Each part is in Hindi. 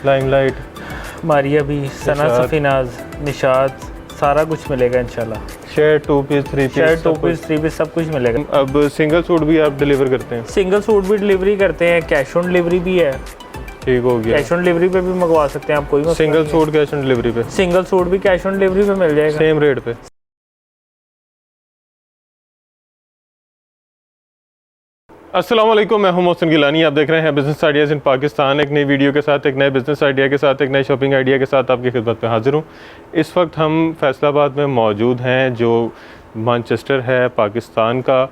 लाइमलाइट, मारिया भी, सना सफीनाज, निशात, सारा कुछ मिलेगा इंशाल्लाह। Shirt 2 piece 3 piece, shirt 2 piece 3 piece सब कुछ मिलेगा। अब सिंगल सूट भी आप डिलीवर करते हैं? सिंगल सूट भी डिलीवरी करते हैं, कैश ऑन डिलीवरी भी है। ठीक हो गया, कैश ऑन डिलीवरी पे भी मंगवा सकते हैं आप, कोई single suit cash on delivery पे? सिंगल सूट भी कैश ऑन डिलीवरी पे मिल जाएगा, सेम रेट पे। अस्सलाम वालेकुम, मैं हूं मोहसिन गिलानी। आप देख रहे हैं बिज़नेस आइडियाज़ इन पाकिस्तान। एक नई वीडियो के साथ, एक नए बिज़नेस आइडिया के साथ, एक नए शॉपिंग आइडिया के साथ आपकी खिदमत में हाजिर हूं। इस वक्त हम फैसलाबाद में मौजूद हैं, जो मैनचेस्टर है पाकिस्तान का।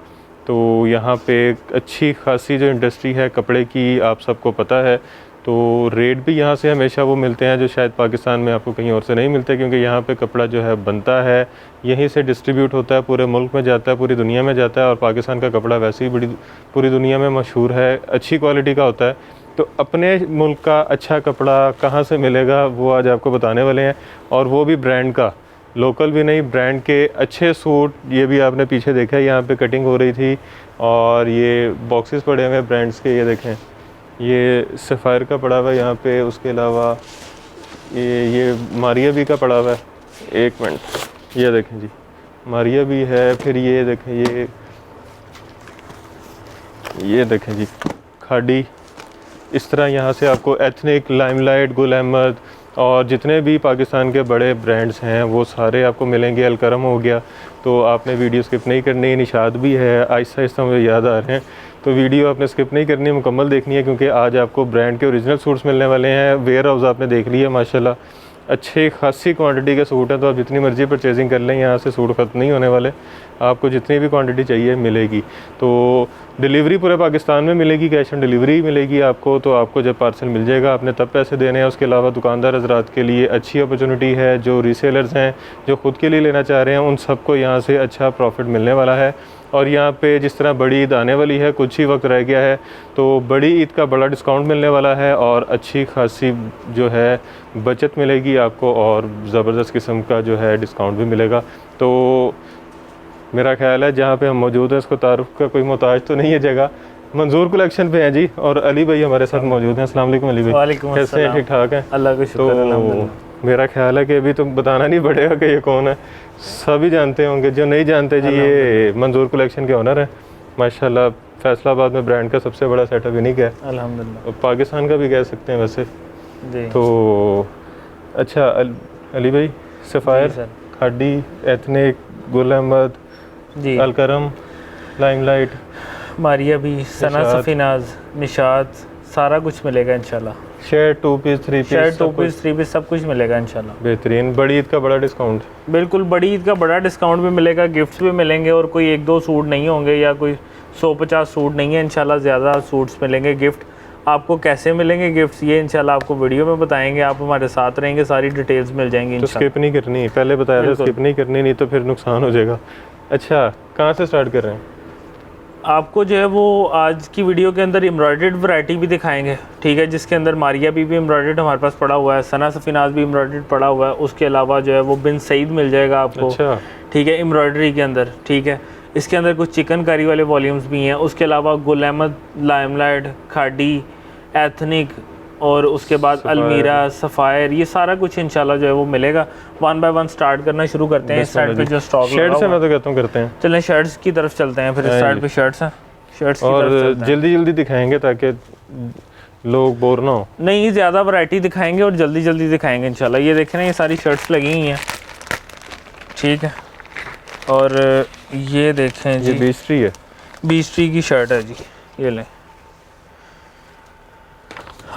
तो यहाँ पे एक अच्छी खासी जो इंडस्ट्री है कपड़े की, आप सबको पता है। तो रेट भी यहाँ से हमेशा वो मिलते हैं जो शायद पाकिस्तान में आपको कहीं और से नहीं मिलते, क्योंकि यहाँ पे कपड़ा जो है बनता है, यहीं से डिस्ट्रीब्यूट होता है, पूरे मुल्क में जाता है, पूरी दुनिया में जाता है। और पाकिस्तान का कपड़ा वैसे ही पूरी दुनिया में मशहूर है, अच्छी क्वालिटी का होता है। तो अपने मुल्क का अच्छा कपड़ा कहाँ से मिलेगा वो आज आपको बताने वाले हैं, और वो भी ब्रांड का, लोकल भी नहीं, ब्रांड के अच्छे सूट। ये भी आपने पीछे देखा है, यहाँ पे कटिंग हो रही थी और ये बॉक्सेस पड़े हुए हैं ब्रांड्स के। ये देखें, ये सफ़ायर का पड़ा हुआ है यहाँ पे, उसके अलावा ये मारिया भी का पड़ा हुआ है। एक मिनट, ये देखें जी, मारिया भी है। फिर ये देखें, ये देखें जी, खाड़ी। इस तरह यहाँ से आपको एथनिक, लाइमलाइट, गुल अहमद और जितने भी पाकिस्तान के बड़े ब्रांड्स हैं वो सारे आपको मिलेंगे। अलकरम हो गया, तो आपने वीडियो स्किप नहीं करनी। निशात भी है, आहिस्ता आहिस्ता मुझे याद आ रहे हैं। तो वीडियो आपने स्किप नहीं करनी है, मुकम्मल देखनी है, क्योंकि आज आपको ब्रांड के ओरिजिनल सूट्स मिलने वाले हैं। वेयर हाउस आपने देख लिया माशाल्लाह, अच्छी खासी क्वांटिटी के सूट हैं। तो आप जितनी मर्ज़ी परचेजिंग कर लें, यहाँ से सूट ख़त्म नहीं होने वाले। आपको जितनी भी क्वांटिटी चाहिए मिलेगी। तो डिलीवरी पूरे पाकिस्तान में मिलेगी, कैश ऑन डिलीवरी मिलेगी आपको। तो आपको जब पार्सल मिल जाएगा आपने तब पैसे देने हैं। उसके अलावा दुकानदार हज़रात के लिए अच्छी अपॉर्चुनिटी है, जो रीसेलर्स हैं, जो ख़ुद के लिए लेना चाह रहे हैं, उन सबको यहाँ से अच्छा प्रॉफिट मिलने वाला है। और यहाँ पे जिस तरह बड़ी ईद आने वाली है, कुछ ही वक्त रह गया है, तो बड़ी ईद का बड़ा डिस्काउंट मिलने वाला है और अच्छी खासी जो है बचत मिलेगी आपको, और ज़बरदस्त किस्म का जो है डिस्काउंट भी मिलेगा। तो मेरा ख्याल है जहाँ पे हम मौजूद हैं, इसको तारुफ का कोई मोहताज तो नहीं है जगह। मंजूर कलेक्शन पे हैं जी, और अली भाई हमारे साथ मौजूद हैं। अस्सलाम वालेकुम अली भाई, कैसे हैं? ठीक ठाक हैं, अल्लाह का शुक्र। तो मेरा ख्याल है कि अभी तो बताना नहीं पड़ेगा कि ये कौन है, सभी जानते होंगे। जो नहीं जानते जी, ये मंजूर कलेक्शन के ओनर हैं माशाल्लाह। फैसलाबाद में ब्रांड का सबसे बड़ा सेटअप इन्हीं का है अल्हम्दुलिल्लाह, और पाकिस्तान का भी कह सकते हैं वैसे जी। तो अच्छा अली भाई, sapphire, Khaadi, Ethnic, Gul Ahmed J, Alkaram, Limelight, Maria B, Sana Safinaz, Nishat, सारा कुछ मिलेगा इंशाल्लाह। Shirt 2 piece 3 piece, shirt 2 piece 3 piece सब कुछ मिलेगा इंशाल्लाह। बेहतरीन। बड़ी ईद का बड़ा डिस्काउंट, बिल्कुल, बड़ी ईद का बड़ा डिस्काउंट भी मिलेगा, गिफ्ट्स भी मिलेंगे। और कोई 1-2 सूट नहीं होंगे या कोई 100-50 सूट नहीं है इंशाल्लाह, ज़्यादा सूट्स मिलेंगे। गिफ्ट आपको कैसे मिलेंगे गिफ्ट्स, ये इंशाल्लाह आपको वीडियो में बताएंगे। आप हमारे साथ रहेंगे, सारी डिटेल्स मिल जाएंगी। तो स्किप नहीं करनी, पहले बताया था स्किप नहीं करनी, नहीं तो फिर नुकसान हो जाएगा। अच्छा, कहाँ से स्टार्ट कर रहे हैं? आपको जो है वो आज की वीडियो के अंदर एम्ब्रॉयडर्ड वैरायटी भी दिखाएंगे, ठीक है, जिसके अंदर मारिया भी एम्ब्रॉयडर्ड हमारे पास पड़ा हुआ है, सना सफीनाज भी एम्ब्रॉयडर्ड पड़ा हुआ है। उसके अलावा जो है वो बिन सईद मिल जाएगा आपको, अच्छा, ठीक है, एम्ब्रॉयडरी के अंदर, ठीक है। इसके अंदर कुछ चिकनकारी वाले वॉल्यूम्स भी हैं। उसके अलावा गुल अहमद, लाइमलाइट, खाड़ी, एथनिक, और उसके बाद अलमीरा, सफ़ायर, ये सारा कुछ इंशाल्लाह जो है वो मिलेगा। 1 बाय 1 स्टार्ट करना शुरू करते हैं। इस साइड पे जो स्टॉक शर्ट से मैं तो कहता हूँ करते हैं, चलें शर्ट्स की तरफ चलते हैं। फिर इस साइड पे शर्ट्स हैं, शर्ट्स की और तरफ जल्दी जल्दी दिखाएंगे ताकि लोग बोर ना हो। नहीं, ज़्यादा वैरायटी दिखाएंगे और जल्दी जल्दी दिखाएंगे इंशाल्लाह। ये देखें ना, ये सारी शर्ट्स लगी हुई हैं, ठीक है। और ये देखें जी, ये बीस्ट्री है, बीस्ट्री की शर्ट है जी, ये लें।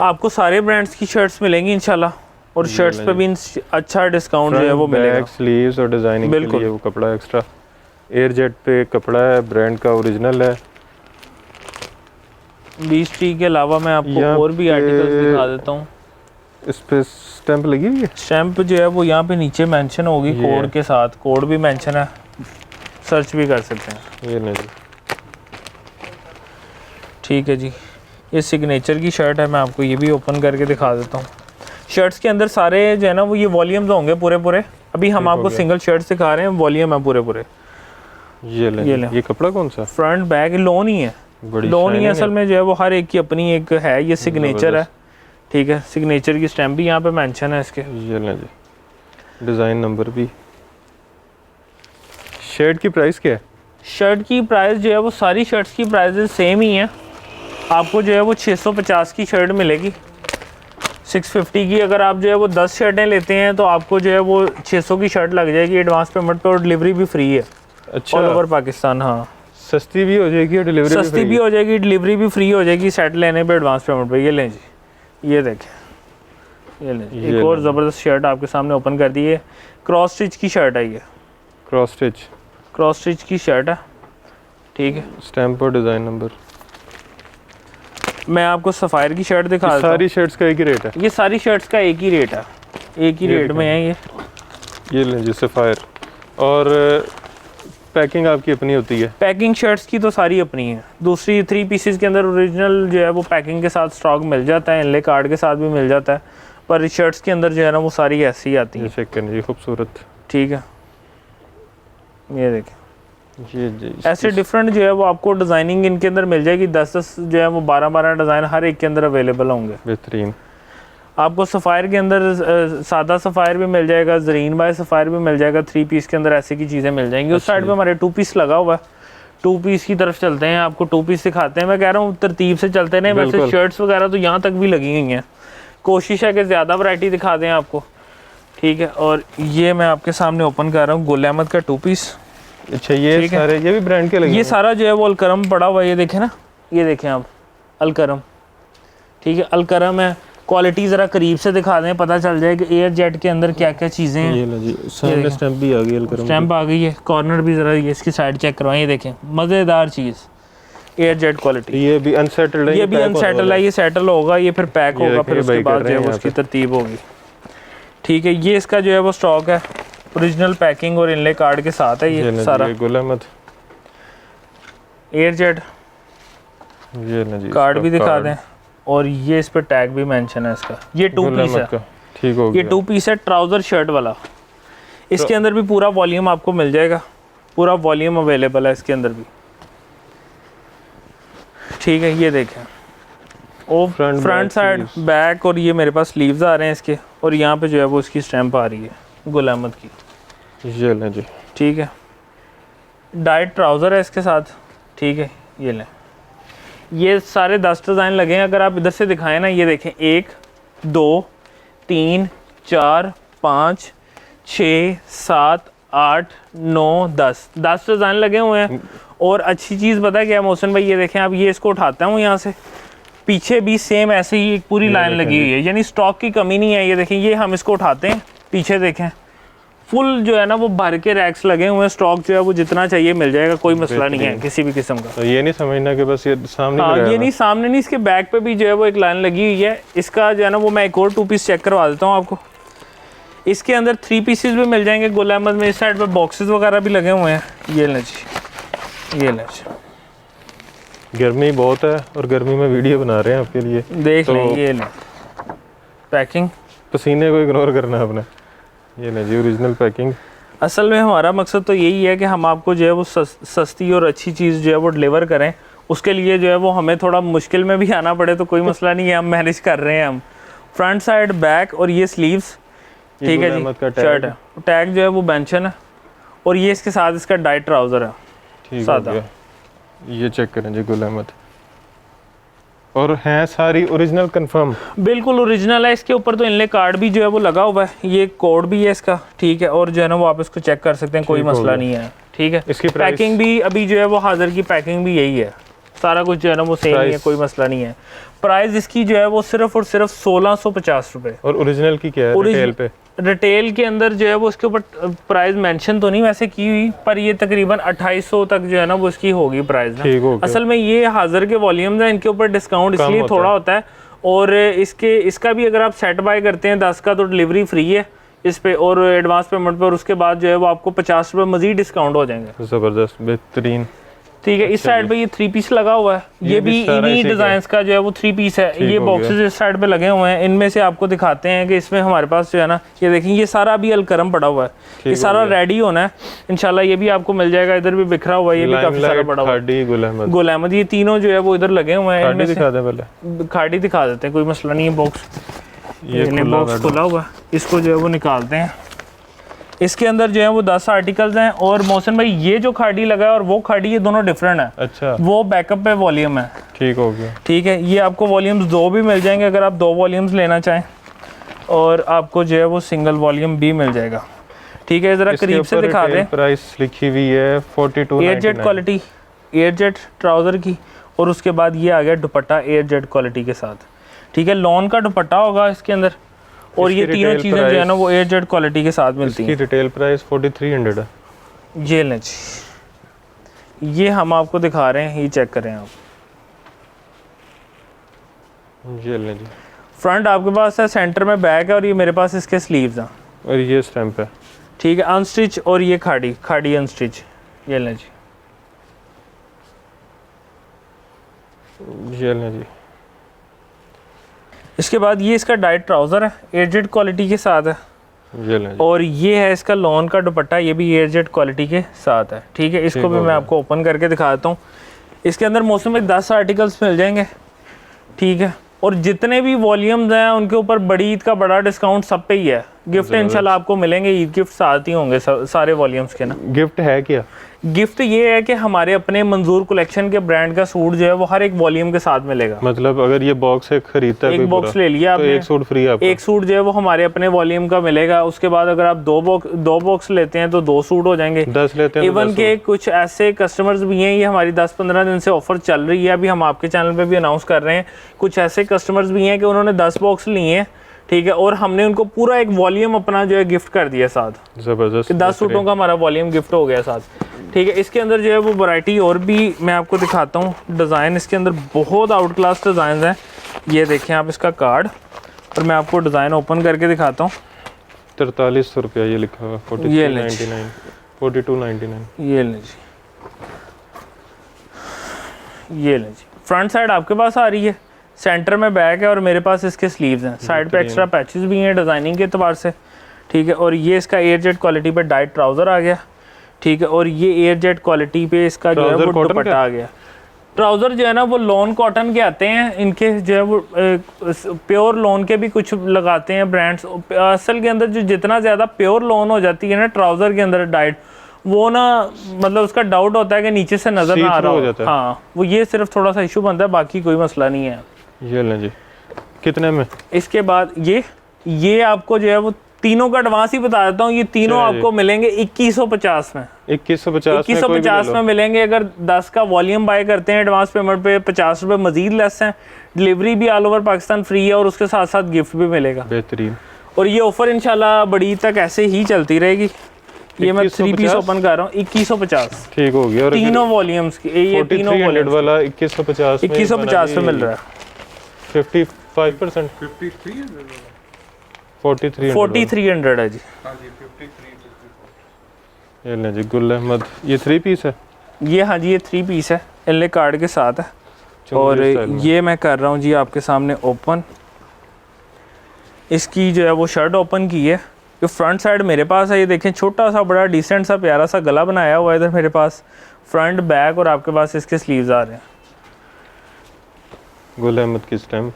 आपको सारे ब्रांड्स की शर्ट्स मिलेंगी इंशाल्लाह, और शर्ट्स पे भी अच्छा डिस्काउंट जो है वो मिलेगा। स्लीव्स और डिजाइनिंग के लिए वो कपड़ा एक्स्ट्रा एयर जेट पे कपड़ा है, ब्रांड का ओरिजिनल है। बीस्ट्री के अलावा मैं आपको और भी आर्टिकल्स दिखा देता हूँ। इस पे स्टैंप लगी हुई है, स्टैंप जो है वो यहाँ पे नीचे मेंशन होगी कोड के साथ, कोड भी मेंशन है, सर्च भी कर सकते हैं। ये नहीं जी, ठीक है जी। ये सिग्नेचर की शर्ट है, मैं आपको ये भी ओपन करके दिखा देता हूँ। शर्ट्स के अंदर सारे जो है ना वो ये वॉल्यूम्स होंगे पूरे पूरे। अभी हम आपको सिंगल शर्ट दिखा रहे हैं, वॉल्यूम है पूरे पूरे। ये ले। ये कपड़ा कौन सा? फ्रंट बैक लोन ही है, लोन ही असल में जो है वो हर एक की अपनी एक है। ये सिग्नेचर है, ठीक है, सिग्नेचर की स्टैम्प भी यहाँ पे मेंशन है इसके। ये लें जी, डिज़ाइन नंबर भी। शर्ट की प्राइस क्या है? शर्ट की प्राइस जो है वो सारी शर्ट्स की प्राइसेस सेम ही हैं। आपको जो है वो 650 की शर्ट मिलेगी, 650 की। अगर आप जो है वो 10 शर्टें लेते हैं तो आपको जो है वो 600 की शर्ट लग जाएगी एडवांस पेमेंट पे, और डिलीवरी भी फ्री है अच्छा, ऑल ओवर पाकिस्तान। हाँ, सस्ती भी हो जाएगी और डिलीवरी सस्ती भी हो जाएगी, डिलीवरी भी फ्री हो जाएगी सेट लेने पे एडवांस पेमेंट पे। ये लें जी, ये देखें, ये लें जी। एक और ज़बरदस्त शर्ट आपके सामने ओपन कर दी है, क्रॉस स्टिच की शर्ट है ये, क्रॉस स्टिच की शर्ट है, ठीक है। स्टैम्प और डिज़ाइन नंबर। मैं आपको सफ़ायर की शर्ट दिखा देता हूँ। सारी शर्ट्स का एक ही रेट है? ये सारी शर्ट्स का एक ही रेट है, एक ही रेट में है ये लें जी सफ़ायर। और पैकिंग आपकी अपनी होती है? पैकिंग शर्ट्स की तो सारी अपनी है। दूसरी 3 पीसेस के अंदर ओरिजिनल जो है वो पैकिंग के साथ स्टॉक मिल जाता है, इनले कार्ड के साथ भी मिल जाता है, पर शर्ट्स के अंदर जो है ना वो सारी ऐसी आती है। चेक करें जी, खूबसूरत, ठीक है। ये देखें, ये जी ऐसे डिफरेंट जो है वो आपको डिज़ाइनिंग इनके अंदर मिल जाएगी। 10 जो है वो 12 डिज़ाइन हर एक के अंदर अवेलेबल होंगे। बेहतरीन। आपको सफ़ायर के अंदर सादा सफ़ायर भी मिल जाएगा, ज़रीन बाय सफ़ायर भी मिल जाएगा। 3 पीस के अंदर ऐसे की चीज़ें मिल जाएंगी। उस साइड पे हमारे 2 पीस लगा हुआ है, 2 पीस की तरफ चलते हैं, आपको 2 पीस दिखाते हैं। मैं कह रहा हूँ तरतीब से चलते हैं। वैसे शर्ट्स वगैरह तो यहाँ तक भी लगी हुई हैं, कोशिश है कि ज़्यादा वैरायटी दिखा दें आपको, ठीक है। और ये मैं आपके सामने ओपन कर रहा हूँ गुल अहमद का 2 पीस। अच्छा, ये सारे ये भी ब्रांड के लगे? ये सारा जो है वो अलकरम पड़ा हुआ है, ये देखें ना, ये देखें आप, अलकरम, ठीक है, अलकरम है। क्वालिटी ज़रा करीब से दिखा दें, पता चल जाए कि एयर जेट के अंदर क्या क्या चीज़ें हैं। ये लो जी, सामने स्टैम्प भी आ गई, अलकरम स्टैम्प आ गई है। कॉर्नर भी ज़रा ये इसकी साइड चेक करवाएं, ये देखें, मज़ेदार चीज़, एयर जेट क्वालिटी। ये भी अनसेटल्ड है? ये भी अनसेटल है, ये सेटल होगा, ये फिर पैक होगा, फिर उसके बाद जो है उसकी तरतीब होगी, ठीक है। ये इसका जो है वो स्टॉक है, ओरिजिनल पैकिंग और इनले कार्ड के साथ है ये सारा। गुल अहमद एयर जेट ये ना जी, कार्ड भी दिखा दें, और ये इस पे टैग भी मेंशन है इसका। ये 2 पीस है, ठीक हो गया। ये 2 पीस है ट्राउज़र शर्ट वाला। इसके अंदर भी पूरा वॉल्यूम आपको मिल जाएगा, पूरा वॉल्यूम अवेलेबल है इसके अंदर भी, ठीक है। ये देखें, ओ फ्रंट साइड, बैक, और ये मेरे पास स्लीव्स आ रहे हैं इसके, और यहाँ पे जो है वो इसकी स्टैम्प आ रही है गुल अहमद की। ये लें जी, ठीक है। डाइट ट्राउज़र है इसके साथ, ठीक है। ये लें, ये सारे 10 डिज़ाइन लगे हैं। अगर आप इधर से दिखाएं ना, ये देखें, 1 2 3 4 5 6 7 8 9 10 डिज़ाइन लगे हुए हैं। और अच्छी चीज़ पता है क्या मोहसिन भाई, ये देखें आप, ये इसको उठाता हूँ यहाँ से, पीछे भी सेम ऐसे ही एक पूरी लाइन लगी हुई है, यानी स्टॉक की कमी नहीं है। ये देखें, ये हम इसको उठाते हैं, पीछे देखें फुल जो है ना वो भर के रैक्स लगे हुए हैं। स्टॉक जो है वो जितना चाहिए मिल जाएगा, कोई मसला नहीं है किसी भी किस्म का। तो ये नहीं समझना कि बस ये सामने हाँ, ये नहीं सामने नहीं, इसके बैक पे भी जो है वो एक लाइन लगी हुई है। इसका जो है ना वो मैं एक और 2 पीस चेक करवा देता हूँ आपको। इसके अंदर 3 पीसेस भी मिल जाएंगे गुल अहमद में। इस साइड पे बॉक्सेस वगैरह भी लगे हुए हैं। ये लें जी, ये लें जी। गर्मी बहुत है और गर्मी में वीडियो बना रहे हैं आपके लिए, देख लें। ये लें पैकिंग, पसीने को इग्नोर करना आपने। ये लें जी, ओरिजिनल पैकिंग। असल में हमारा मकसद तो यही है कि हम आपको जो है वो सस्ती और अच्छी चीज़ जो है वो डिलीवर करें। उसके लिए जो है वो हमें थोड़ा मुश्किल में भी आना पड़े तो कोई मसला नहीं है, हम मैनेज कर रहे हैं। हम फ्रंट साइड, बैक, और ये स्लीव्स, ठीक है जी, शर्ट है, टैग जो है वो मेंशन है, और ये इसके साथ इसका डाइट ट्राउज़र है, ठीक है। ये चेक करें जी, गुल अहमद, और हैं सारी ओरिजिनल कंफर्म, बिल्कुल ओरिजिनल है। इसके ऊपर तो इनले कार्ड भी जो है वो लगा हुआ है, ये कोड भी है इसका, ठीक है। और जो है ना वो आप इसको चेक कर सकते हैं, कोई मसला नहीं है, ठीक है। इसकी पैकिंग भी अभी जो है वो हाजिर की पैकिंग भी यही है, सारा कुछ जो है ना वो सेम ही है, कोई मसला नहीं है। प्राइस इसकी जो है वो सिर्फ और सिर्फ 1650 रुपये। और ओरिजिनल की क्या है रिटेल पे? रिटेल के अंदर जो है वो उसके ऊपर प्राइस मेंशन तो नहीं वैसे की हुई, पर ये तकरीबन 2800 तक जो है ना वो इसकी होगी प्राइस ना। असल में ये हाजिर के वॉल्यूम्स हैं, इनके ऊपर डिस्काउंट इसलिए थोड़ा होता है। और इसका भी अगर आप सेट बाय करते हैं 10 का तो डिलीवरी फ्री है इस पे, और एडवांस पेमेंट पर उसके बाद जो है वो आपको 50 रुपये मजीद डिस्काउंट हो जाएंगे। ज़बरदस्त, बेहतरीन। ठीक है। इस साइड पे ये 3 पीस लगा हुआ है, ये भी इन्हीं डिजाइन का जो है वो 3 पीस है। ये बॉक्सेस इस साइड पे लगे हुए हैं, इनमें से आपको दिखाते हैं कि इसमें हमारे पास जो है ना, ये देखें ये सारा अभी अलकरम पड़ा हुआ है, ये सारा रेडी होना है इंशाल्लाह। ये भी आपको मिल जाएगा, इधर भी बिखरा हुआ है, ये भी काफी सारा पड़ा हुआ है। गुल अहमद ये तीनों जो है वो इधर लगे हुए हैं। खाड़ी दिखा दें पहले, खाड़ी दिखा देते हैं, कोई मसला नहीं है। बॉक्स ये बॉक्स खुला हुआ है, इसको जो है वो निकालते हैं। इसके अंदर जो है वो 10 आर्टिकल्स हैं। और मोहसिन भाई ये जो खाड़ी लगा है और वो खाड़ी, ये दोनों डिफरेंट है। अच्छा, वो बैकअप पे वॉल्यूम है। ठीक हो गया। ठीक है, ये आपको वॉल्यूम्स 2 भी मिल जाएंगे अगर आप 2 वॉल्यूम्स लेना चाहें, और आपको जो है वो सिंगल वॉल्यूम भी मिल जाएगा। ठीक है, जरा करीब से दिखा दें। प्राइस लिखी हुई है 42.99। एयरजेट क्वालिटी, एयरजेट ट्राउजर की, और उसके बाद ये आ गया दुपट्टा एयरजेट क्वालिटी के साथ। ठीक है, लॉन का दुपट्टा होगा इसके अंदर, और ये तीनों चीज़ें जो है ना वो एयरजेट क्वालिटी के साथ मिलती हैं। इसकी रिटेल प्राइस 4300 है। ये लें जी, ये हम आपको दिखा रहे हैं, ये चेक करें आप। ये लें जी, फ्रंट आपके पास है, सेंटर में बैक है, और ये मेरे पास इसके स्लीव्स हैं, और ये स्टैम्प है। ठीक है, अनस्टिच, और ये खाड़ी अनस्टिच। ये लें जी, ये लें जी। इसके बाद ये इसका डाइट ट्राउज़र है, एयरजेट क्वालिटी के साथ है। ये लें जी। और ये है इसका लॉन का दुपट्टा, ये भी एयरजेट क्वालिटी के साथ है। ठीक है, इसको भी मैं आपको ओपन करके दिखाता हूँ। इसके अंदर मौसम में 10 आर्टिकल्स मिल जाएंगे। ठीक है, और जितने भी वॉल्यूम्स हैं उनके ऊपर बड़ी ईद का बड़ा डिस्काउंट सब पे ही है। गिफ्ट इंशाल्लाह आपको मिलेंगे, ईद गिफ्ट साथ ही होंगे सारे वॉल्यूम्स के ना। गिफ्ट है क्या? गिफ्ट ये है कि हमारे अपने मंजूर कलेक्शन के ब्रांड का सूट जो है वो हर एक वॉल्यूम के साथ मिलेगा। मतलब अगर ये बॉक्स एक खरीदता है, एक बॉक्स ले लिया आपने, तो एक सूट फ्री आपको। एक सूट जो है वो हमारे अपने वॉल्यूम का मिलेगा। उसके बाद अगर आप दो बॉक्स लेते हैं तो 2 सूट हो जाएंगे। 10 लेते हैं इवन के कुछ ऐसे कस्टमर्स भी हैं, ये हमारी 10-15 दिन से ऑफर चल रही है, अभी हम आपके चैनल पे भी अनाउंस कर रहे हैं। कुछ ऐसे कस्टमर्स भी हैं कि उन्होंने 10 बॉक्स लिए हैं, ठीक है, और हमने उनको पूरा एक वॉल्यूम अपना जो है गिफ्ट कर दिया साथ। जबरदस्त, 10 सूटों का हमारा वॉल्यूम गिफ्ट हो गया साथ। ठीक है, इसके अंदर जो है वो वैरायटी और भी मैं आपको दिखाता हूँ। डिज़ाइन इसके अंदर बहुत आउट क्लास डिज़ाइन हैं। ये देखें आप इसका कार्ड, और मैं आपको डिज़ाइन ओपन करके दिखाता हूँ। 4300 रुपया ये लिखा हुआ, 42.99। ये ले जी, ये ले जी। फ्रंट साइड आपके पास आ रही है, सेंटर में बैक है, और मेरे पास इसके स्लीव्स हैं। साइड पे एक्स्ट्रा पैचेस भी हैं डिज़ाइनिंग के एतबार से। ठीक है, और ये इसका एयरजेट क्वालिटी पे डाइट ट्राउज़र आ गया। ठीक है, और ये एयरजेट क्वालिटी पे इसका जो है वो दुपट्टा आ गया। ट्राउज़र जो है ना वो लॉन कॉटन के आते हैं, इनके जो है वो प्योर लॉन के भी कुछ लगाते हैं ब्रांड्स। असल के अंदर जो जितना ज़्यादा प्योर लॉन हो जाती है ना ट्राउज़र के अंदर डाइट, वो ना मतलब उसका डाउट होता है कि नीचे से नज़र ना आ रहा हो। हाँ, वो ये सिर्फ थोड़ा सा इशू बनता है, बाकी कोई मसला नहीं है। ये लें जी, कितने में? इसके बाद ये आपको जो है वो तीनों का एडवांस ही बता देता हूँ, ये तीनों आपको मिलेंगे 2150 में। 2150 में मिलेंगे। अगर 10 का वॉल्यूम बाय करते हैं एडवांस पेमेंट पे 50 रुपये मजीद लेस हैं। डिलीवरी भी ऑल ओवर पाकिस्तान फ्री है, और उसके साथ साथ गिफ्ट भी मिलेगा। बेहतरीन। और ये ऑफर इंशाल्लाह बड़ी तक ऐसे ही चलती रहेगी। ये मैं 3 पीस ओपन कर रहा हूँ, 2150। ठीक हो गया। और तीनों वॉल्यूम्स की ये तीनों वॉल्यूम वाला 2150 में मिल रहा है। 55% 4300 है जी। ये ले जी, गुल अहमद, ये 3 पीस है। ये हाँ जी, ये 3 पीस है, इनले कार्ड के साथ है। और ये मैं कर रहा हूँ जी आपके सामने ओपन। इसकी जो है वो शर्ट ओपन की है। ये फ्रंट साइड मेरे पास है, ये देखें छोटा सा बड़ा डिसेंट सा प्यारा सा गला बनाया हुआ है इधर मेरे पास, फ्रंट बैक, और आपके पास इसके स्लीव्स आ रहे हैं। गुल अहमद की स्टैम्प।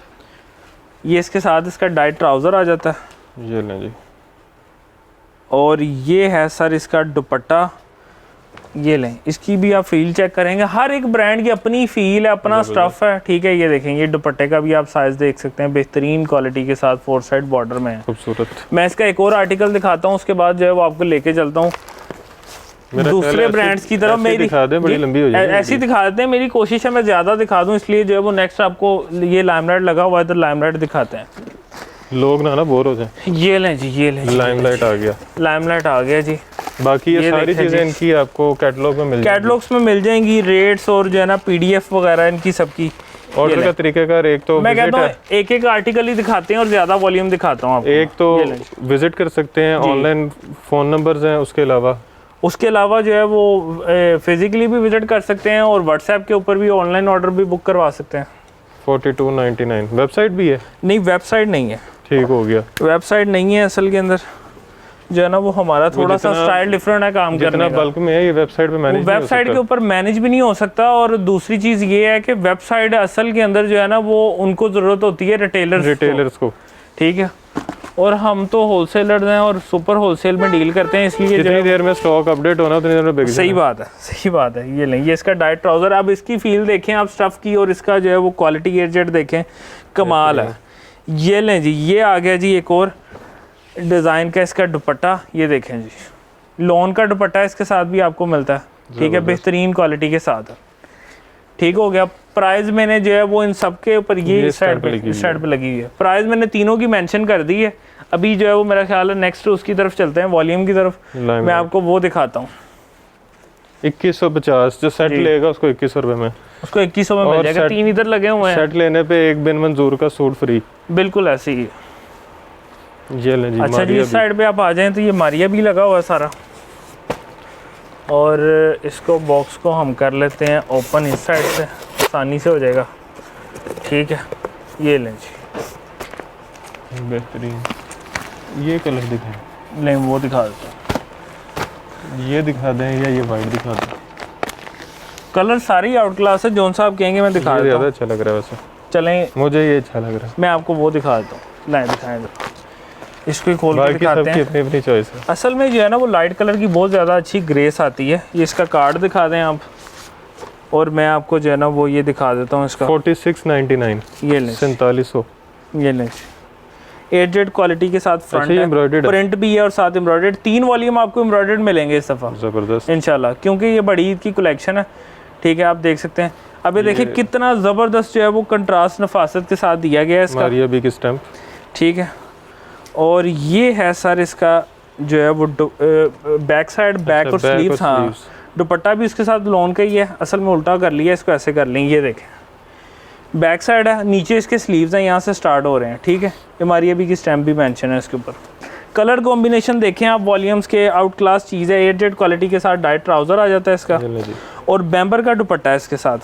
ये इसके साथ इसका डाइट ट्राउज़र आ जाता है। ये लें जी, और ये है सर इसका दुपट्टा। ये लें, इसकी भी आप फील चेक करेंगे, हर एक ब्रांड की अपनी फील है, अपना स्टफ है। ठीक है, ये देखेंगे, ये दुपट्टे का भी आप साइज देख सकते हैं, बेहतरीन क्वालिटी के साथ 4 साइड बॉर्डर में है, खूबसूरत। मैं इसका एक और आर्टिकल दिखाता हूँ, उसके बाद जो है वो आपको लेके चलता हूँ दूसरे ब्रांड्स की तरफ। मेरी दिखा दें, बड़ी लंबी हो जाएगी। ऐसी दिखा देते हैं, मेरी कोशिश है मैं ज़्यादा दिखा दूँ, इसलिए जो है वो नेक्स्ट आपको ये लाइमलाइट लगा हुआ है तो लाइमलाइट दिखाते हैं, लोग ना बोर हो जाए। ये लें जी, ये लें, लाइमलाइट आ गया, लाइमलाइट आ गया जी। बाकी ये सारी चीज़ें इनकी आपको कैटलॉग में कैटलॉग्स में मिल जाएंगी, रेट्स और जो है ना PDF वगैरह इनकी सबकी। ऑर्डर का तरीकेकार एक तो मैं कहता हूँ एक आर्टिकल ही दिखाते हैं और ज़्यादा वॉल्यूम दिखाता हूँ आपको। एक तो विजिट कर सकते हैं, ऑनलाइन फ़ोन नंबर्स हैं, उसके अलावा उसके अलावा जो है वो फिज़िकली भी विज़िट कर सकते हैं और व्हाट्सएप के ऊपर भी ऑनलाइन ऑर्डर भी बुक करवा सकते हैं। 4299 वेबसाइट भी है? नहीं, वेबसाइट नहीं है। ठीक हो गया, वेबसाइट नहीं है असल के अंदर, जो है ना वो हमारा थोड़ा सा स्टाइल डिफरेंट है काम करने का। बल्क में है ये वेबसाइट पे मैनेज वेबसाइट के ऊपर मैनेज भी नहीं हो सकता। और दूसरी चीज़ ये है कि वेबसाइट असल के अंदर जो है ना वो उनको ज़रूरत होती है रिटेलर्स को, ठीक है। और हम तो होलसेलर्स हैं और सुपर होलसेल में डील करते हैं, इसलिए जितनी देर में स्टॉक अपडेट होना उतनी देर में बिक जाना। सही बात है, सही बात है। ये नहीं, ये इसका डाइट ट्राउज़र, अब इसकी फील देखें आप स्टफ़ की, और इसका जो है वो क्वालिटी एजेड देखें, कमाल है। ये लें जी, ये आ गया जी एक और डिज़ाइन का इसका दुपट्टा, ये देखें जी, लॉन का दुपट्टा इसके साथ भी आपको मिलता है, ठीक है, बेहतरीन क्वालिटी के साथ। ठीक हो गया। प्राइस मैंने जो है वो इन सब के ऊपर ये साइड पे लगी हुई है। प्राइस मैंने तीनों की मेंशन कर दी है। अभी जो है वो मेरा ख्याल है नेक्स्ट उसकी तरफ चलते हैं, वॉल्यूम की तरफ। मैं आपको वो दिखाता हूँ। 2150 जो सेट लेगा उसको 2100 रुपये में, उसको 2100 में मिल जाएगा। 3 इधर लगे हुए हैं। सेट लेने पे एक बिन मंजूर का सूट फ्री, बिल्कुल ऐसे ही। ये ले जी। अच्छा जी, इस साइड पे आप आ जाएं तो ये मारिया भी लगा हुआ है सारा, और इसको बॉक्स को हम कर लेते हैं ओपन, इस साइड से आसानी से हो जाएगा, ठीक है। ये लें जी, बेहतरीन। ये कलर दिखाएं? नहीं, वो दिखा देते हैं। ये दिखा दें या ये वाइट दिखा दें? कलर सारे ही आउट क्लास है, जोन साहब कहेंगे मैं दिखा देता हूं। अच्छा लग रहा है वैसे। चलें, मुझे ये अच्छा लग रहा है। मैं आपको वो दिखा देता हूँ। लाएं, दिखाएं तो इसको ही खोल के दिखाते हैं। अपनी अपनी चॉइस है। असल में जो है ना वो लाइट कलर की बहुत ज़्यादा अच्छी ग्रेस आती है। ये इसका कार्ड दिखा दें आप, और मैं आपको जो है ना वो ये दिखा देता हूँ इसका 4699। ये लें 4700। ये लें 8Z क्वालिटी के साथ फ्रंट है, एम्ब्रॉयडर्ड प्रिंट भी है और साथ एम्ब्रॉयडर्ड। 3 वॉल्यूम आपको एम्ब्रॉयडर्ड मिलेंगे इस दफ़ा ज़बरदस्त इंशाल्लाह, क्योंकि ये बड़ी ईद की कलेक्शन है, ठीक है। आप देख सकते हैं। अब ये देखिए कितना ज़बरदस्त जो है वो कंट्रास्ट नफासत के साथ दिया गया है इसका, मारिया बी की स्टैम्प, ठीक है। और ये है सर इसका जो है वो बैक साइड, बैक और स्लीव्स। हाँ, दुपट्टा भी इसके साथ लॉन का ही है। असल में उल्टा कर लिया, इसको ऐसे कर लें। ये देखें बैक साइड है, नीचे इसके स्लीव्स हैं, यहाँ से स्टार्ट हो रहे हैं, ठीक है। हमारी अभी की स्टैम्प भी मेंशन है इसके ऊपर। कलर कॉम्बिनेशन देखें आप, वॉल्यूम्स के आउट क्लास चीज़ है। 8Z क्वालिटी के साथ डाइट ट्राउज़र आ जाता है इसका, और बैम्बर का दुपट्टा है इसके साथ।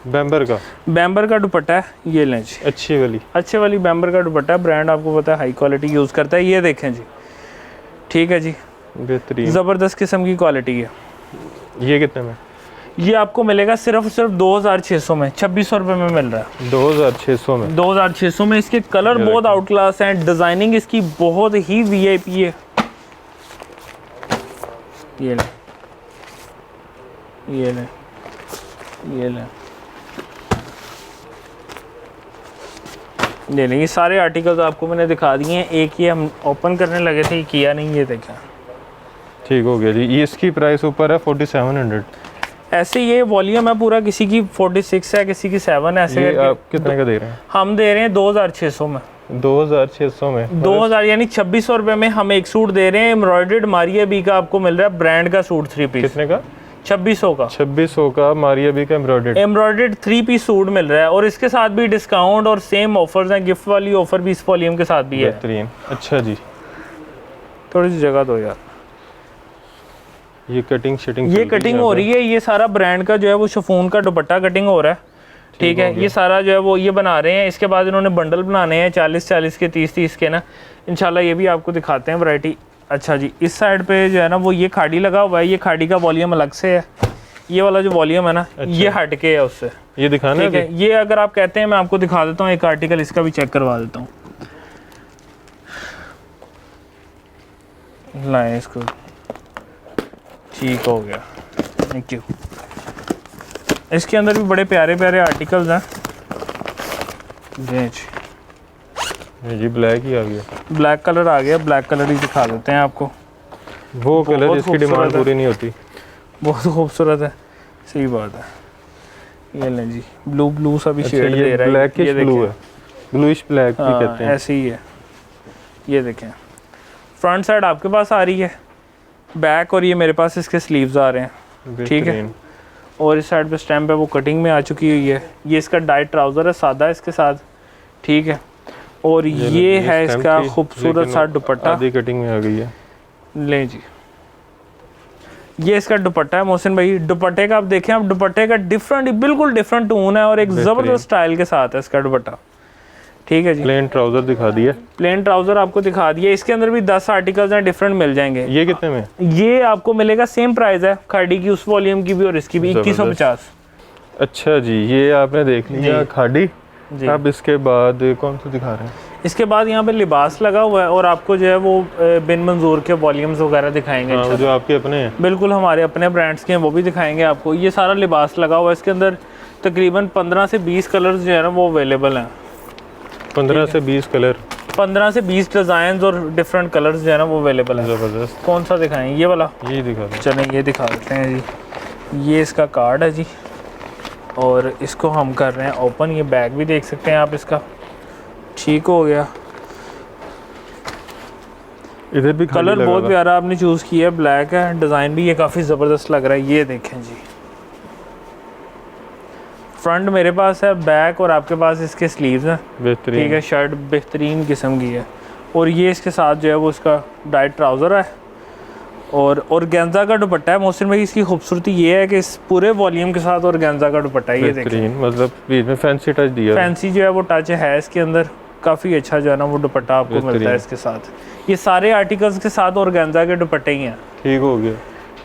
बैम्बर का दुपट्टा है, ये लें जी, अच्छे वाली बैम्बर का दुपट्टा है। ब्रांड आपको पता है हाई क्वालिटी यूज़ करता है। ये देखें जी, ठीक है जी, बेहतरीन ज़बरदस्त किस्म की क्वालिटी है। ये कितने में? ये आपको मिलेगा सिर्फ 2600 में, 2600 रुपये में मिल रहा है। 2600 में? 2600 में। इसके कलर बहुत आउट क्लास हैं, डिज़ाइनिंग इसकी बहुत ही VIP है। ये ले, ये ले, ये ले, ये नहीं, ये सारे आर्टिकल्स आपको मैंने दिखा दिए हैं। एक ये हम ओपन करने लगे थे, किया नहीं, ये देखें। ठीक हो गया जी। ये इसकी प्राइस ऊपर है 4700। ऐसे ये वॉल्यूम है पूरा, किसी की 46 है, किसी की 7 है। ऐसे आप कितने का दे रहे हैं? हम दे रहे हैं 2600 में। 2600 में 2000 यानी 2600 रुपये में हम एक सूट दे रहे हैं। एम्ब्रॉयडर्ड मारिया बी का आपको मिल रहा है, ब्रांड का सूट 3 पीस। कितने का? 2600 का। 2600 का मारिया बी का एम्ब्रॉयडर्ड 3 पीस सूट मिल रहा है, और इसके साथ भी डिस्काउंट और सेम ऑफर्स हैं। गिफ्ट वाली ऑफर भी इस वॉल्यूम के साथ भी है। बेहतरीन। अच्छा जी, थोड़ी सी जगह दो यार। ये कटिंग हो रही है। ये सारा ब्रांड का जो है वो शिफॉन का दुपट्टा कटिंग हो रहा है, ठीक है। ये सारा जो है वो ये बना रहे हैं। इसके बाद इन्होंने बंडल बनाने हैं 40-40 के, 30-30 के ना। इंशाल्लाह ये भी आपको दिखाते हैं वैरायटी। अच्छा जी, इस साइड पे जो है ना वो ये खाड़ी लगा हुआ है। ये खाड़ी का वॉल्यूम अलग से है। ये वाला जो वॉल्यूम है ना, ये हट के है उससे। ये दिखाना है? ये अगर आप कहते हैं मैं आपको दिखा देता हूँ एक आर्टिकल, इसका भी चेक करवा देता हूँ। लाएं इसको, ठीक हो गया, थैंक यू। इसके अंदर भी बड़े प्यारे प्यारे आर्टिकल्स हैं। जी ब्लैक ही आ गया, ब्लैक कलर आ गया। ब्लैक कलर ही दिखा देते हैं आपको। वो कलर जिसकी डिमांड पूरी नहीं होती। बहुत खूबसूरत है, सही बात है। ये लें जी, ब्लू सा भी शेड दे रहा है। ब्लैकिश ब्लू है, ब्लूइश ब्लैक भी कहते हैं। ऐसे ही है। ये देखें, फ्रंट साइड आपके पास आ रही है, बैक और ये मेरे पास इसके स्लीव्स आ रहे हैं, ठीक है। और इस साइड पे स्टैम्प है वो कटिंग में आ चुकी हुई है। ये इसका डाइट ट्राउज़र है, सादा है इसके साथ, ठीक है। और ये है इसका खूबसूरत सा दुपट्टा, आधी कटिंग में आ गई है। लें जी, ये इसका दुपट्टा है मोहसिन भाई। दुपट्टे का आप देखें, आप दुपट्टे का डिफरेंट, बिल्कुल डिफरेंट टोन है और एक ज़बरदस्त स्टाइल के साथ है इसका दुपट्टा। ठीक है जी। प्लेन ट्राउजर दिखा दिया, प्लेन ट्राउजर आपको दिखा दिया। इसके अंदर भी 10 आर्टिकल्स हैं, डिफरेंट मिल जाएंगे। ये कितने में? ये आपको मिलेगा सेम प्राइस है खाड़ी की, उस वॉल्यूम की भी और इसकी भी 2150। अच्छा जी, ये आपने देख लिया खाड़ी। जी। अब इसके बाद कौन सा दिखा रहे हैं? इसके बाद यहाँ पे लिबास लगा हुआ है और आपको जो है वो बिन मंजूर के वॉल्यूम्स वगैरह दिखाएंगे। हाँ, जो आपके अपने हैं, बिल्कुल हमारे अपने ब्रांड्स के हैं, वो भी दिखाएंगे आपको। ये सारा लिबास लगा हुआ है, इसके अंदर तकरीबन 15 से 20 कलर्स जो है ना वो अवेलेबल हैं। 15 से 20 कलर, 15 से 20 डिज़ाइन और डिफरेंट कलर्स जो है ना वो अवेलेबल है। ज़बरदस्त। कौन सा दिखाएं? ये वाला, ये दिखा दें। चलें ये दिखा देते हैं जी। ये इसका कार्ड है जी और इसको हम कर रहे हैं ओपन। ये बैग भी देख सकते हैं आप इसका, ठीक हो गया। इधर भी कलर बहुत प्यारा आपने चूज़ किया है, ब्लैक है। डिज़ाइन भी ये काफ़ी ज़बरदस्त लग रहा है। ये देखें जी, फ्रंट मेरे पास है, बैक और आपके पास इसके स्लीव्स हैं। बेहतरीन। ठीक है, शर्ट बेहतरीन किस्म की है और ये इसके साथ जो है वो इसका डाइट ट्राउज़र है और गेंजा का दुपट्टा है। मोहसिन भाई इसकी खूबसूरती ये है कि इस पूरे वॉल्यूम के साथ और गेंजा का दुपट्टा है। ये देखें, मतलब बीच में फैंसी टच दिया, फैंसी जो है वो टच है इसके अंदर। काफ़ी अच्छा जो है ना वो दुपट्टा आपको मिलता है इसके साथ। ये सारे आर्टिकल्स के साथ और गेंजा के दुपट्टे ही हैं। ठीक हो गया।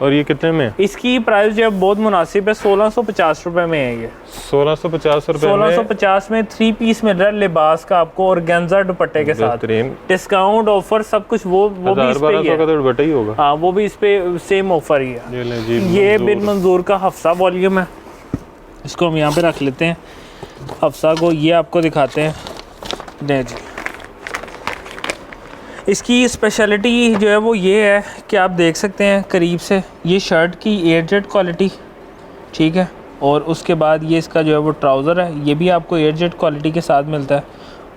और ये कितने में? इसकी प्राइस जो है बहुत मुनासिब है, 1650 रुपये में है ये। 1650 रुपये में 1650 में 3 पीस मिल रहा है लिबास का आपको और गेंजा दुपट्टे के साथ। डिस्काउंट ऑफर सब कुछ वो भी इस पे ही है। का तो दुपट्टा ही होगा। हाँ, वो भी इस पे सेम ऑफर ही है। ये बिन मंजूर का हफ्सा वॉल्यूम है, इसको हम यहाँ पे रख लेते हैं हफ्सा को। ये आपको दिखाते हैं जी। इसकी स्पेशलिटी जो है वो ये है कि आप देख सकते हैं करीब से, ये शर्ट की एयरजेट क्वालिटी, ठीक है। और उसके बाद ये इसका जो है वो ट्राउज़र है, ये भी आपको एयरजेट क्वालिटी के साथ मिलता है।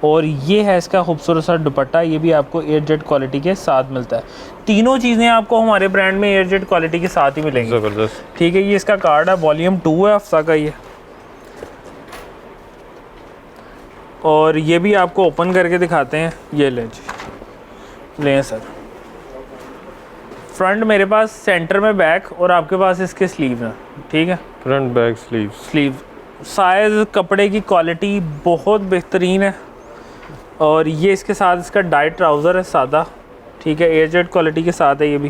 और ये है इसका खूबसूरत सा दुपट्टा, ये भी आपको एयरजेट क्वालिटी के साथ मिलता है। तीनों चीज़ें आपको हमारे ब्रांड में एयरजेट क्वालिटी के साथ ही मिलेंगी। ज़बरदस्त। ठीक है, ये इसका कार्ड है, वॉल्यूम 2 है हफ्सा का ये। और ये भी आपको ओपन करके दिखाते हैं। ये ले जी, लें सर। फ्रंट मेरे पास सेंटर में बैक और आपके पास इसके स्लीव हैं। ठीक है, फ्रंट बैक स्लीव। साइज़ कपड़े की क्वालिटी बहुत बेहतरीन है। और ये इसके साथ इसका डाइट ट्राउज़र है सादा, ठीक है, एयरजेट क्वालिटी के साथ है ये भी।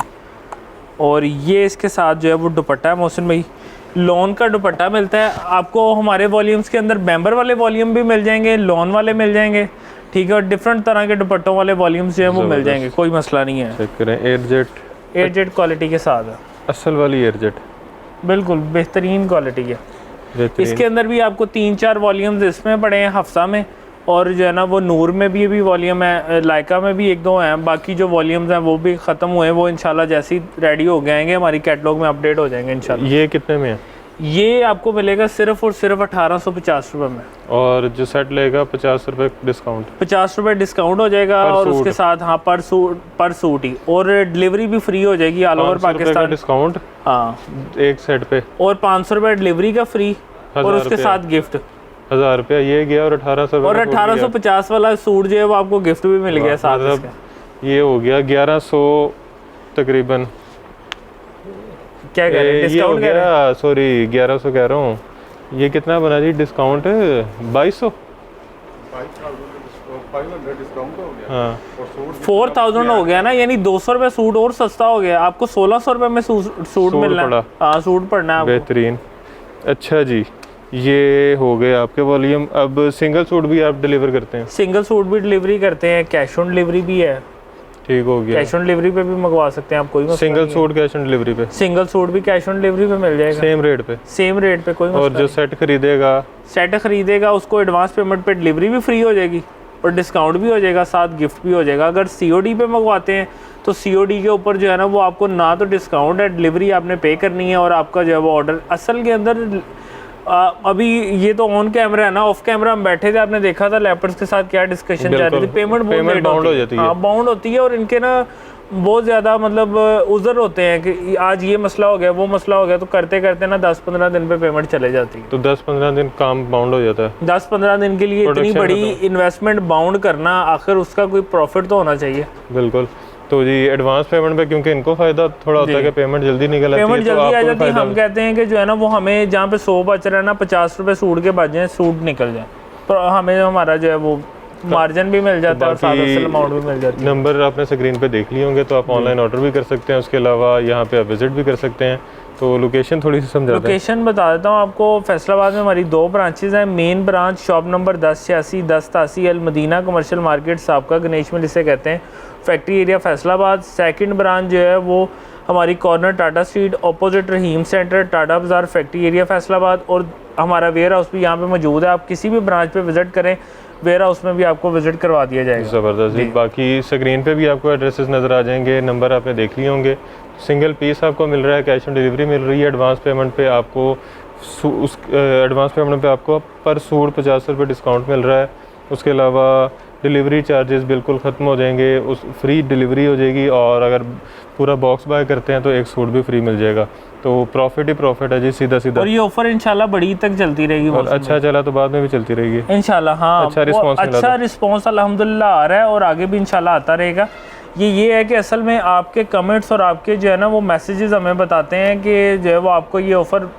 और ये इसके साथ जो है वो दुपट्टा है मोहसिन भाई, लॉन का दुपट्टा मिलता है आपको। हमारे वॉल्यूम्स के अंदर मेंबर वाले वॉल्यूम भी मिल जाएंगे, लॉन वाले मिल जाएंगे, ठीक है। और डिफरेंट तरह के दुपट्टों वाले वॉल्यूम्स जो है वो मिल जाएंगे, कोई मसला नहीं है। चेक करें, एयरजेट क्वालिटी के साथ है, असल वाली एयरजेट, बिल्कुल बेहतरीन क्वालिटी है। इसके अंदर भी आपको 3-4 वॉल्यूम्स इसमें पड़े हैं हफ्सा में, और जो है ना वो नूर में भी वॉल्यूम है, लाइका में भी 1-2 हैं। बाकी जो वॉल्यूम्स हैं वो भी ख़त्म हुए हैं, वो इंशाल्लाह जैसे ही रेडी हो गए हैं हमारी कैटलॉग में अपडेट हो जाएंगे इंशाल्लाह। ये कितने में है? ये आपको मिलेगा सिर्फ और सिर्फ 1850 रुपये में। और जो सेट लेगा 50 रुपये डिस्काउंट, 50 रुपये डिस्काउंट हो जाएगा। और उसके साथ हाँ पर सूट ही, और डिलीवरी भी फ्री हो जाएगी ऑल ओवर पाकिस्तान। डिस्काउंट हाँ एक सेट पे, और 500 रुपये डिलीवरी का फ्री, और उसके साथ गिफ्ट 1000 रुपया ये गया। और 1800 और 1850 वाला सूट जो है वो आपको गिफ्ट भी मिल गया साथ। मतलब ये हो गया 1100 तकरीबन। क्या कह रहे हैं, डिस्काउंट कह रहे हैं? सॉरी 1100 कह रहा हूँ। ये कितना बना जी डिस्काउंट? 2200, 500 4000 हो गया ना, यानी 200 रुपये सूट और सस्ता हो गया। आपको 1600 रुपये में सूट मिलना है। हाँ, सूट पड़ना है, बेहतरीन। अच्छा जी, ये हो गए आपके वॉल्यूम। अब सिंगल सूट भी आप डिलीवर करते हैं? सिंगल सूट भी डिलीवरी करते हैं, कैश ऑन डिलीवरी भी है। ठीक हो गया, कैश ऑन डिलीवरी पे भी मंगवा सकते हैं आप, कोई मसला single suit cash on delivery पे? सिंगल सूट भी कैश ऑन डिलीवरी पे मिल जाएगा, सेम रेट पे, कोई मसला। और जो सेट खरीदेगा उसको एडवांस पेमेंट पे डिलीवरी भी फ्री हो जाएगी और डिस्काउंट भी हो जाएगा, साथ गिफ्ट भी हो जाएगा। अगर COD पे मंगवाते हैं तो COD के ऊपर जो है ना वो आपको ना तो डिस्काउंट है, डिलीवरी आपने पे करनी है, और आपका जो है वो ऑर्डर असल के अंदर अभी ये तो ऑन कैमरा है ना, ऑफ कैमरा हम बैठे थे, आपने देखा था लेपर्स के साथ क्या डिस्कशन चल रही थी। पेमेंट बाउंड हो जाती है, बाउंड होती है। और इनके ना बहुत ज़्यादा मतलब उज़र होते हैं कि आज ये मसला हो गया, वो मसला हो गया, तो करते करते ना 10-15 दिन पे पेमेंट चले जाती है। तो 10-15 दिन काम बाउंड हो जाता है। 10-15 दिन के लिए इतनी बड़ी इन्वेस्टमेंट बाउंड करना, आखिर उसका कोई प्रॉफिट तो होना चाहिए। बिल्कुल। तो जी एडवांस पेमेंट पे क्योंकि इनको फ़ायदा थोड़ा होता है कि पेमेंट जल्दी निकल आती है, पेमेंट तो जल्दी आ आपको जाती है। फ़ायदा हम कहते हैं कि जो है ना वो हमें जहाँ पे 100 बच रहा है ना 50 रुपये सूट के बच जाए, सूट निकल जाए, तो हमें हमारा जो है वो मार्जिन भी मिल जाता है और साथ असल अमाउंट भी मिल जाती है। नंबर आपने स्क्रीन पे देख लिए होंगे, तो आप ऑनलाइन ऑर्डर भी कर सकते हैं, उसके अलावा यहाँ पे आप विज़िट भी कर सकते हैं। तो लोकेशन थोड़ी सी समझा दें। लोकेशन बता देता हूँ आपको। फैसलाबाद में हमारी 2 ब्रांचेज़ हैं। मेन ब्रांच शॉप नंबर 1086 1083 अल मदीना कमर्शियल मार्केट साबका गणेश मिल इसे कहते हैं, factory area Faisalabad. Second branch जो है वो हमारी कॉर्नर टाटा स्ट्रीट अपोजिट रहीम सेंटर टाटा बाज़ार फैक्ट्री एरिया फैसलाबाद, और हमारा वेयर हाउस भी यहाँ पे मौजूद है। आप किसी भी ब्रांच पे विज़िट करें, वेयर हाउस में भी आपको विज़िट करवा दिया जाएगा। ज़बरदस्त जी। बाकी स्क्रीन पे भी आपको एड्रेसेस नज़र आ जाएंगे, नंबर आपने देख लिए होंगे। सिंगल पीस आपको मिल रहा है, कैश ऑन डिलीवरी मिल रही है। एडवांस पेमेंट पे आपको एडवांस पेमेंट पे आपको पर सूट 50 रुपये डिस्काउंट मिल रहा है। उसके अलावा डिलीवरी चार्जेस बिल्कुल ख़त्म हो जाएंगे, उस फ्री डिलीवरी हो जाएगी, और अगर पूरा बॉक्स बाय करते हैं तो एक सूट भी फ्री मिल जाएगा। तो प्रॉफिट ही प्रॉफिट है जी, सीधा सीधा। और ये ऑफर इंशाल्लाह बड़ी तक चलती रहेगी, और अच्छा चला तो बाद में भी चलती रहेगी इंशाल्लाह। हाँ, अच्छा रिस्पॉन्स मिला अच्छा रिस्पॉन्स अल्हम्दुलिल्लाह आ रहा है और आगे भी इंशाल्लाह आता रहेगा। ये है कि असल में आपके कमेंट्स और आपके जो है ना वो मैसेजेस हमें बताते हैं कि जो है वो आपको ये ऑफ़र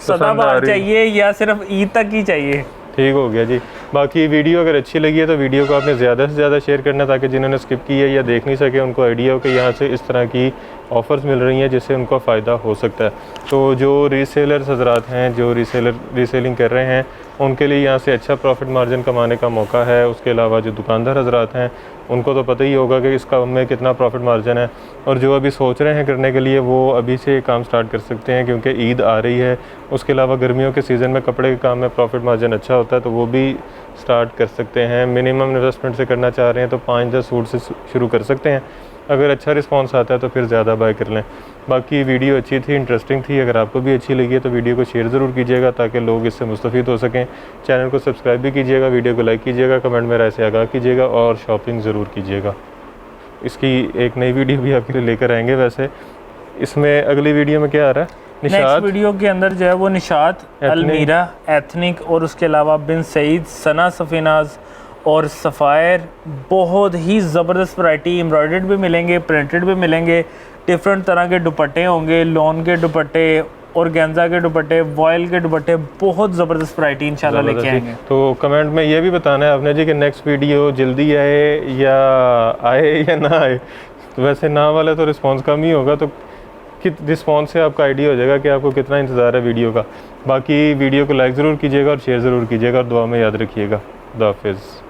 सदाबहार चाहिए या सिर्फ ईद तक ही चाहिए। ठीक हो गया जी। बाकी वीडियो अगर अच्छी लगी है तो वीडियो को आपने ज़्यादा से ज़्यादा शेयर करना, ताकि जिन्होंने स्किप की है या देख नहीं सके उनको आइडिया हो कि यहाँ से इस तरह की ऑफ़र्स मिल रही हैं जिससे उनको फ़ायदा हो सकता है। तो जो रीसेलर्स हजरात हैं, जो रीसेलिंग कर रहे हैं, उनके लिए यहाँ से अच्छा प्रॉफिट मार्जिन कमाने का मौका है। उसके अलावा जो दुकानदार हजरात हैं उनको तो पता ही होगा कि इस काम में कितना प्रॉफिट मार्जिन है, और जो अभी सोच रहे हैं करने के लिए वो अभी से काम स्टार्ट कर सकते हैं, क्योंकि ईद आ रही है। उसके अलावा गर्मियों के सीज़न में कपड़े के काम में प्रॉफिट मार्जिन अच्छा होता है, तो वो भी स्टार्ट कर सकते हैं। मिनिमम इन्वेस्टमेंट से करना चाह रहे हैं तो 5-10 सूट से शुरू कर सकते हैं। अगर अच्छा रिस्पांस आता है तो फिर ज़्यादा बाय कर लें। बाकी वीडियो अच्छी थी, इंटरेस्टिंग थी। अगर आपको भी अच्छी लगी है तो वीडियो को शेयर ज़रूर कीजिएगा ताकि लोग इससे मुस्तफ़ीद हो सकें। चैनल को सब्सक्राइब भी कीजिएगा, वीडियो को लाइक कीजिएगा, कमेंट में राय से आगाह कीजिएगा, और शॉपिंग ज़रूर कीजिएगा। इसकी एक नई वीडियो भी आपके लिए लेकर आएंगे। वैसे इसमें अगली वीडियो में क्या आ रहा है? नेक्स्ट वीडियो के अंदर जो है वो निशात, अलमीरा, एथनिक, और उसके अलावा बिन सईद, सना सफ़ीनाज और सफ़ायर। बहुत ही ज़बरदस्त वैरायटी, एम्ब्रॉयडर्ड भी मिलेंगे, प्रिंटेड भी मिलेंगे, डिफरेंट तरह के दुपट्टे होंगे, लॉन के दुपट्टे, ऑर्गेन्जा के दुपट्टे, वॉयल के दुपट्टे। बहुत ज़बरदस्त वैरायटी इंशाल्लाह लेके आएंगे। तो कमेंट में ये भी बताना है आपने जी कि नेक्स्ट वीडियो जल्दी आए या ना आए। तो वैसे ना वाले तो रिस्पांस कम ही होगा, तो कित रिस्पांस से आपका आइडिया हो जाएगा कि आपको कितना इंतज़ार है वीडियो का। बाकी वीडियो को लाइक ज़रूर कीजिएगा और शेयर ज़रूर कीजिएगा, और दुआ में याद रखिएगा। खुदा हाफिज़।